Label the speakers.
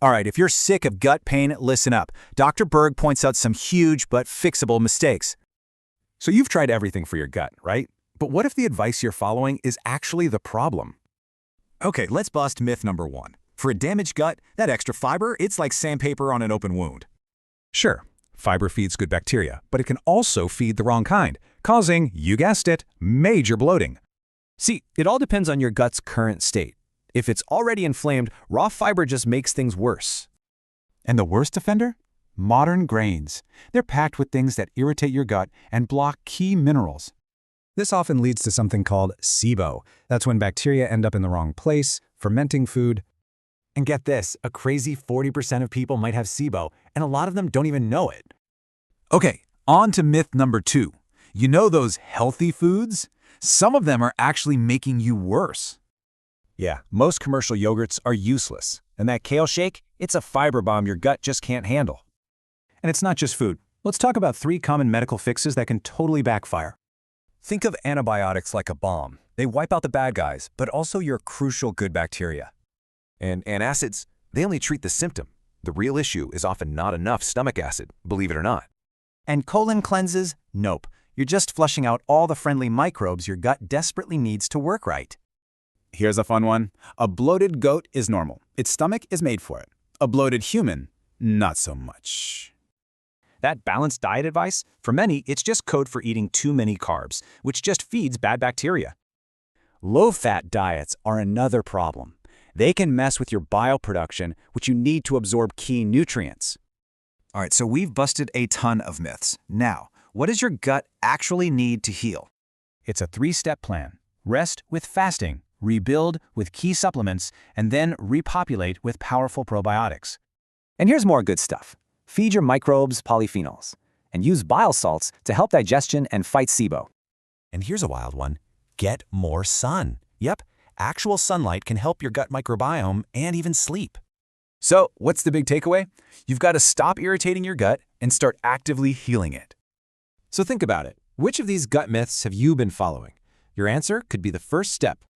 Speaker 1: All right, if you're sick of gut pain, listen up. Dr. Berg points out some huge but fixable mistakes.
Speaker 2: So you've tried everything for your gut, right? But what if the advice you're following is actually the problem?
Speaker 3: Okay, let's bust myth number 1. For a damaged gut, that extra fiber, it's like sandpaper on an open wound.
Speaker 2: Sure, fiber feeds good bacteria, but it can also feed the wrong kind, causing, you guessed it, major bloating.
Speaker 4: See, it all depends on your gut's current state. If it's already inflamed, raw fiber just makes things worse.
Speaker 5: And the worst offender? Modern grains. They're packed with things that irritate your gut and block key minerals.
Speaker 6: This often leads to something called SIBO. That's when bacteria end up in the wrong place, fermenting food.
Speaker 7: And get this, a crazy 40% of people might have SIBO, and a lot of them don't even know it.
Speaker 3: Okay, on to myth number 2. You know those healthy foods? Some of them are actually making you worse.
Speaker 4: Yeah, most commercial yogurts are useless. And that kale shake, it's a fiber bomb your gut just can't handle.
Speaker 1: And it's not just food. Let's talk about 3 common medical fixes that can totally backfire.
Speaker 4: Think of antibiotics like a bomb. They wipe out the bad guys, but also your crucial good bacteria. And antacids, they only treat the symptom. The real issue is often not enough stomach acid, believe it or not.
Speaker 1: And colon cleanses? Nope. You're just flushing out all the friendly microbes your gut desperately needs to work right.
Speaker 3: Here's a fun one. A bloated goat is normal. Its stomach is made for it. A bloated human, not so much.
Speaker 4: That balanced diet advice, for many, it's just code for eating too many carbs, which just feeds bad bacteria.
Speaker 1: Low-fat diets are another problem. They can mess with your bile production, which you need to absorb key nutrients.
Speaker 8: All right, so we've busted a ton of myths. Now, what does your gut actually need to heal?
Speaker 1: It's a 3-step plan. Rest with fasting, rebuild with key supplements, and then repopulate with powerful probiotics.
Speaker 4: And here's more good stuff. Feed your microbes polyphenols, and use bile salts to help digestion and fight SIBO.
Speaker 9: And here's a wild one. Get more sun. Yep, actual sunlight can help your gut microbiome and even sleep.
Speaker 3: So, what's the big takeaway? You've got to stop irritating your gut and start actively healing it.
Speaker 4: So think about it. Which of these gut myths have you been following? Your answer could be the first step